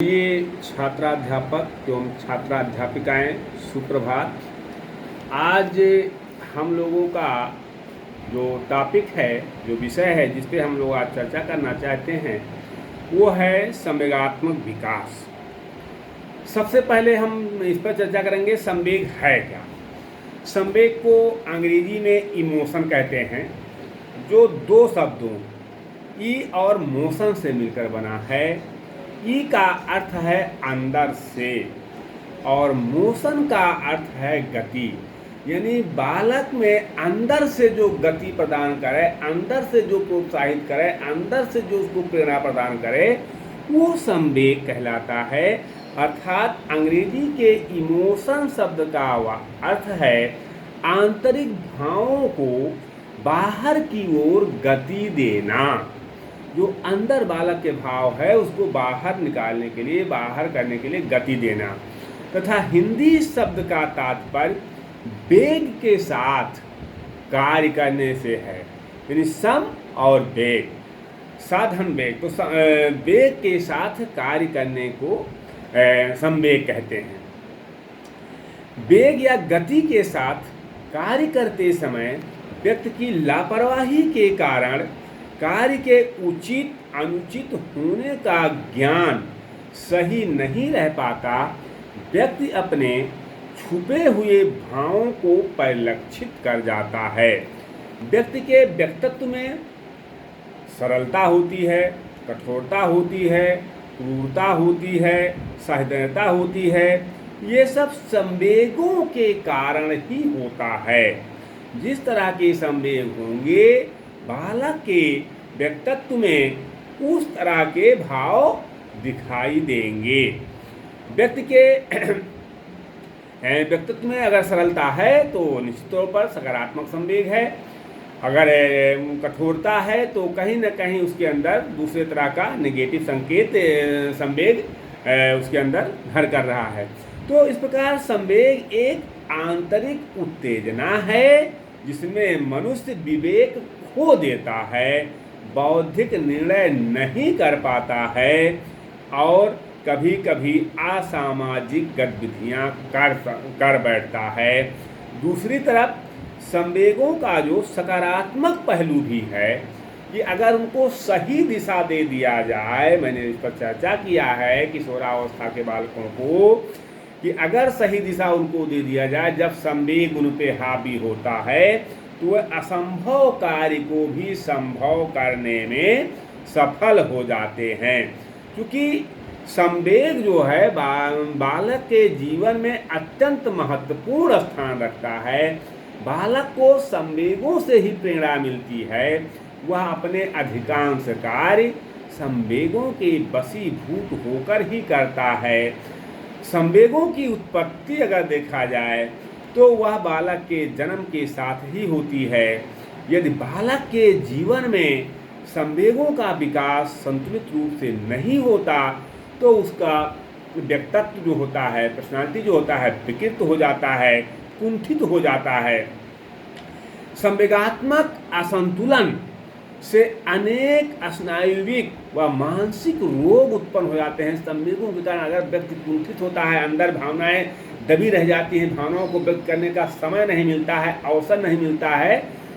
ये छात्राध्यापक एवं छात्राध्यापिकाएं सुप्रभात। आज हम लोगों का जो टॉपिक है, जो विषय है जिस पे हम लोग आज चर्चा करना चाहते हैं, वो है संवेगात्मक विकास। सबसे पहले हम इस पर चर्चा करेंगे संवेग है क्या। संवेग को अंग्रेजी में इमोशन कहते हैं, जो दो शब्दों ई और मोशन से मिलकर बना है। ई का अर्थ है अंदर से और मोशन का अर्थ है गति, यानी बालक में अंदर से जो गति प्रदान करे, अंदर से जो प्रोत्साहित करे, अंदर से जो उसको प्रेरणा प्रदान करे, वो संवेग कहलाता है। अर्थात अंग्रेजी के इमोशन शब्द का अर्थ है आंतरिक भावों को बाहर की ओर गति देना। जो अंदर बालक के भाव है उसको बाहर निकालने के लिए, बाहर करने के लिए गति देना। तथा हिंदी शब्द का तात्पर्य वेग के साथ कार्य करने से है, यानी सम और वेग, साधन वेग। तो वेग के साथ कार्य करने को संवेग कहते हैं। वेग या गति के साथ कार्य करते समय व्यक्ति की लापरवाही के कारण कार्य के उचित अनुचित होने का ज्ञान सही नहीं रह पाता। व्यक्ति अपने छुपे हुए भावों को परिलक्षित कर जाता है। व्यक्ति के व्यक्तित्व में सरलता होती है, कठोरता होती है, क्रूरता होती है, सहृदयता होती है। ये सब संवेगों के कारण ही होता है। जिस तरह के संवेग होंगे बालक के व्यक्तित्व में उस तरह के भाव दिखाई देंगे। व्यक्ति के व्यक्तित्व में अगर सरलता है तो निश्चित तौर पर सकारात्मक संवेग है। अगर कठोरता है तो कहीं न कहीं उसके अंदर दूसरे तरह का नेगेटिव संकेत संवेग उसके अंदर घर कर रहा है। तो इस प्रकार संवेग एक आंतरिक उत्तेजना है जिसमें मनुष्य विवेक खो देता है, बौद्धिक निर्णय नहीं कर पाता है और कभी कभी असामाजिक गतिविधियां कर बैठता है। दूसरी तरफ संवेगों का जो सकारात्मक पहलू भी है कि अगर उनको सही दिशा दे दिया जाए, मैंने इस पर चर्चा किया है किशोरावस्था के बालकों को, कि अगर सही दिशा उनको दे दिया जाए, जब संवेग उन पे हावी होता है तो वह असंभव कार्य को भी संभव करने में सफल हो जाते हैं। क्योंकि संवेग जो है बालक के जीवन में अत्यंत महत्वपूर्ण स्थान रखता है। बालक को संवेगों से ही प्रेरणा मिलती है। वह अपने अधिकांश कार्य संवेगों के वशीभूत होकर ही करता है। संवेगों की उत्पत्ति अगर देखा जाए तो वह बालक के जन्म के साथ ही होती है। यदि बालक के जीवन में संवेगों का विकास संतुलित रूप से नहीं होता तो उसका व्यक्तित्व जो होता है, पर्सनालिटी जो होता है, विकृत हो जाता है, कुंठित हो जाता है। संवेगात्मक असंतुलन से अनेक स्नायुविक व मानसिक रोग उत्पन्न हो जाते हैं। संवेगों के कारण अगर व्यक्ति कुंठित होता है, अंदर भावनाएं दबी रह जाती हैं, भावनाओं को व्यक्त करने का समय नहीं मिलता है, अवसर नहीं मिलता है,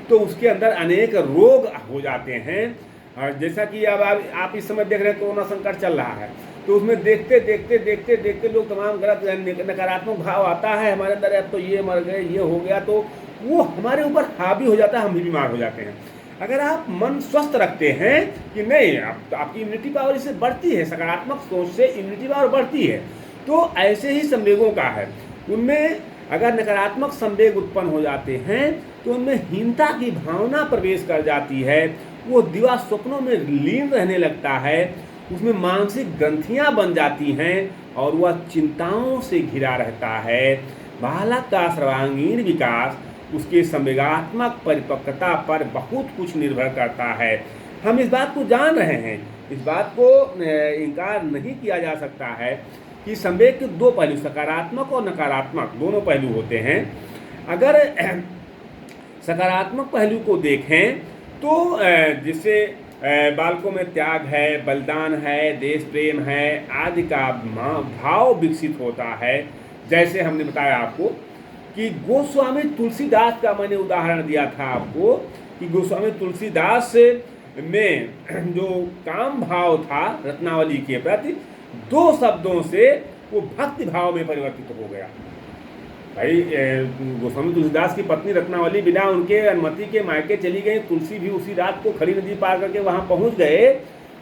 तो उसके अंदर अनेक रोग हो जाते हैं। जैसा कि अब आप इस समय देख रहे हैं कोरोना संकट चल रहा है, तो उसमें देखते देखते देखते देखते लोग तमाम गलत नकारात्मक भाव आता है हमारे अंदर, अब तो ये मर गए, ये हो गया, तो वो हमारे ऊपर हावी हो जाता है, हम भी बीमार हो जाते हैं। अगर आप मन स्वस्थ रखते हैं कि नहीं, आपकी इम्यूनिटी पावर इससे बढ़ती है, सकारात्मक सोच से इम्यूनिटी पावर बढ़ती है, तो ऐसे ही संवेगों का है। उनमें अगर नकारात्मक संवेग उत्पन्न हो जाते हैं तो उनमें हीनता की भावना प्रवेश कर जाती है। वो दिवा स्वप्नों में लीन रहने लगता है, उसमें मानसिक ग्रंथियां बन जाती हैं और वह चिंताओं से घिरा रहता है। बालक का सर्वांगीण विकास उसके संवेगात्मक परिपक्वता पर बहुत कुछ निर्भर करता है। हम इस बात को जान रहे हैं, इस बात को इनकार नहीं किया जा सकता है कि संवेग के दो पहलू, सकारात्मक और नकारात्मक, दोनों पहलू होते हैं। अगर सकारात्मक पहलू को देखें तो जिससे बालकों में त्याग है, बलिदान है, देश प्रेम है आदि का भाव विकसित होता है। जैसे हमने बताया आपको कि गोस्वामी तुलसीदास का मैंने उदाहरण दिया था आपको कि गोस्वामी तुलसीदास में जो काम भाव था रत्नावली के प्रति, 2 शब्दों से वो भक्ति भाव में परिवर्तित हो गया। भाई गोस्वामी तुलसीदास की पत्नी रत्नावली बिना उनके अनुमति के मायके चली गई। तुलसी भी उसी रात को खड़ी नदी पार करके वहाँ पहुँच गए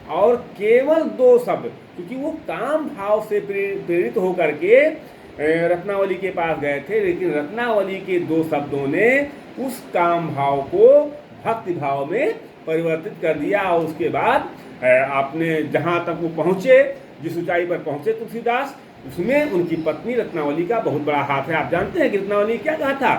और केवल 2 शब्द, क्योंकि वो काम भाव से प्रेरित होकर के रत्नावली के पास गए थे, लेकिन रत्नावली के 2 शब्दों ने उस काम भाव को भक्ति भाव में परिवर्तित कर दिया। और उसके बाद आपने जहाँ तक वो पहुँचे, जिस ऊंचाई पर पहुँचे तुलसीदास, उसमें उनकी पत्नी रत्नावली का बहुत बड़ा हाथ है। आप जानते हैं कि रत्नावली क्या कहा था?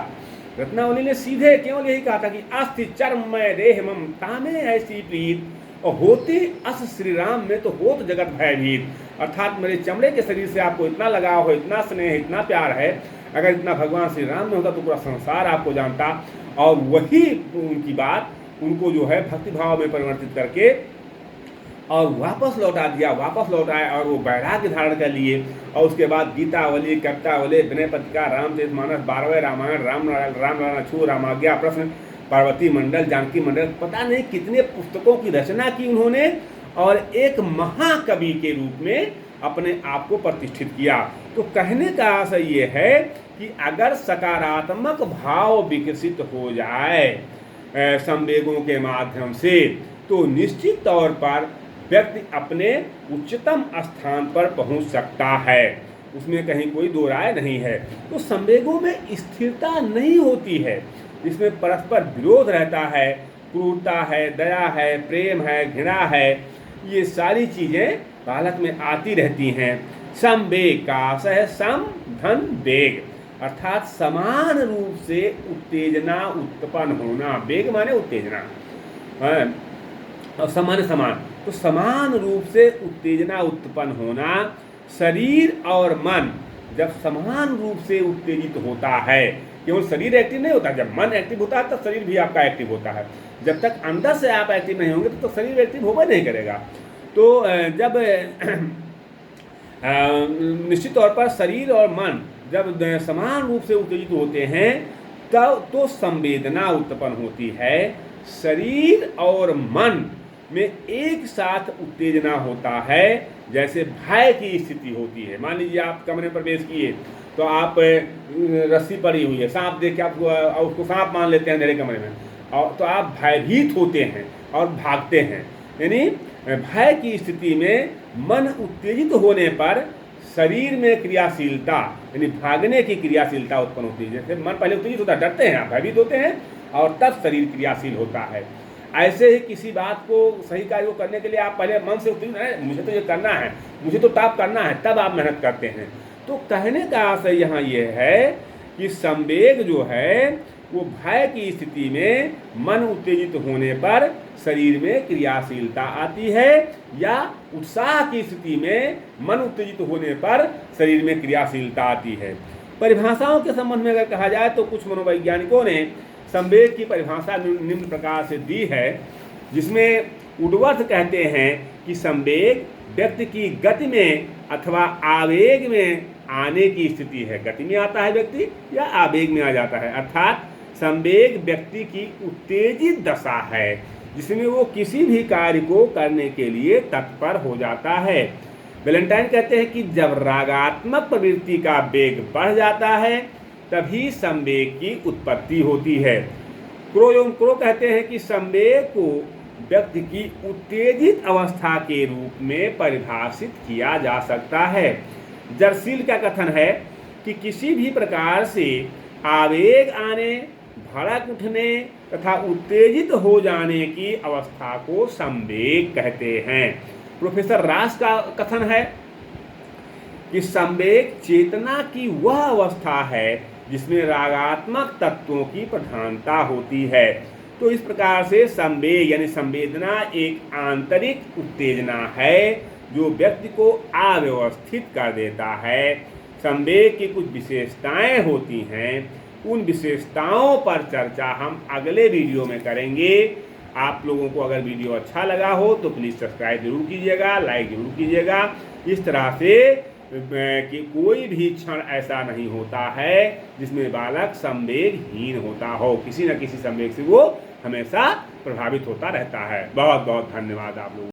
रत्नावली ने सीधे केवल यही कहा था कि अस्थि चर्ममय देह मम तामे ऐसी प्रीत, और होती अस श्री राम में तो होत जगत भयभीत। अर्थात मेरे चमड़े के शरीर से आपको इतना लगाव हो, इतना स्नेह, इतना प्यार है, अगर इतना भगवान श्री राम में होता तो पूरा संसार आपको जानता। और वही उनकी बात उनको जो है भक्ति भाव में परिवर्तित करके और वापस लौटा दिया, वापस लौटाए और वो वैराग्य धारण कर लिए। और उसके बाद गीतावली, कवितावली, विनय पत्रिका, रामचरितमानस, 12वें रामायण, राम छू, रामाज्ञा प्रश्न, पार्वती मंडल, जानकी मंडल, पता नहीं कितने पुस्तकों की रचना की उन्होंने और एक महाकवि के रूप में अपने आप को प्रतिष्ठित किया। तो कहने का आशय ये है कि अगर सकारात्मक भाव विकसित हो जाए संवेगों के माध्यम से, तो निश्चित तौर पर व्यक्ति अपने उच्चतम स्थान पर पहुंच सकता है, उसमें कहीं कोई दो राय नहीं है। तो संवेगों में स्थिरता नहीं होती है, इसमें परस्पर विरोध रहता है, क्रूरता है, दया है, प्रेम है, घृणा है, ये सारी चीज़ें बालक में आती रहती हैं। समवेग का आशय है सम धन वेग, अर्थात समान रूप से उत्तेजना उत्पन्न होना। वेग माने उत्तेजना और समान, तो समान रूप से उत्तेजना उत्पन्न होना। शरीर और मन जब समान रूप से उत्तेजित होता है, केवल शरीर एक्टिव नहीं होता, जब मन एक्टिव होता है तब शरीर भी आपका एक्टिव होता है। जब तक अंदर से आप एक्टिव नहीं होंगे तो शरीर एक्टिव होगा नहीं करेगा। तो जब निश्चित तौर पर शरीर और मन जब समान रूप से उत्तेजित होते हैं तब तो संवेदना उत्पन्न होती है। शरीर और मन में एक साथ उत्तेजना होता है, जैसे भय की स्थिति होती है। मान लीजिए आप कमरे में प्रवेश किए तो आप रस्सी पड़ी हुई है, सांप देख के आप उसको सांप मान लेते हैं अंधेरे कमरे में, और तो आप भयभीत होते हैं और भागते हैं। यानी भय की स्थिति में मन उत्तेजित होने पर शरीर में क्रियाशीलता यानी भागने की क्रियाशीलता उत्पन्न होती है। जैसे मन पहले उत्तेजित होता है, डरते हैं, आप भयभीत होते हैं और तब शरीर क्रियाशील होता है। ऐसे ही किसी बात को सही कार्य को करने के लिए आप पहले मन से उत्तेजित है, मुझे तो ये करना है, मुझे तो टाप करना है, तब आप मेहनत करते हैं। तो कहने का आशय यहाँ ये है कि संवेग जो है वो भय की स्थिति में मन उत्तेजित होने पर शरीर में क्रियाशीलता आती है, या उत्साह की स्थिति में मन उत्तेजित होने पर शरीर में क्रियाशीलता आती है। परिभाषाओं के संबंध में अगर कहा जाए तो कुछ मनोवैज्ञानिकों ने संवेग की परिभाषा निम्न प्रकार से दी है, जिसमें वुडवर्थ कहते हैं कि संवेग व्यक्ति की गति में अथवा आवेग में आने की स्थिति है। गति में आता है व्यक्ति या आवेग में आ जाता है, अर्थात संवेग व्यक्ति की उत्तेजित दशा है जिसमें वो किसी भी कार्य को करने के लिए तत्पर हो जाता है। वैलेंटाइन कहते हैं कि जब रागात्मक प्रवृत्ति का वेग बढ़ जाता है तभी संवेग की उत्पत्ति होती है। क्रो कहते हैं कि संवेग को व्यक्ति की उत्तेजित अवस्था के रूप में परिभाषित किया जा सकता है। जर्सील का कथन है कि किसी भी प्रकार से आवेग आने, भड़क उठने तथा उत्तेजित हो जाने की अवस्था को संवेग कहते हैं। प्रोफेसर रास का कथन है कि संवेग चेतना की वह अवस्था है जिसमें रागात्मक तत्वों की प्रधानता होती है। तो इस प्रकार से संवेग यानी संवेदना एक आंतरिक उत्तेजना है जो व्यक्ति को अव्यवस्थित कर देता है। संवेग की कुछ विशेषताएं होती हैं, उन विशेषताओं पर चर्चा हम अगले वीडियो में करेंगे। आप लोगों को अगर वीडियो अच्छा लगा हो तो प्लीज़ सब्सक्राइब जरूर कीजिएगा, लाइक जरूर कीजिएगा। इस तरह से कि कोई भी क्षण ऐसा नहीं होता है जिसमें बालक संवेगहीन होता हो, किसी न किसी संवेग से वो हमेशा प्रभावित होता रहता है। बहुत बहुत धन्यवाद आप लोगों को।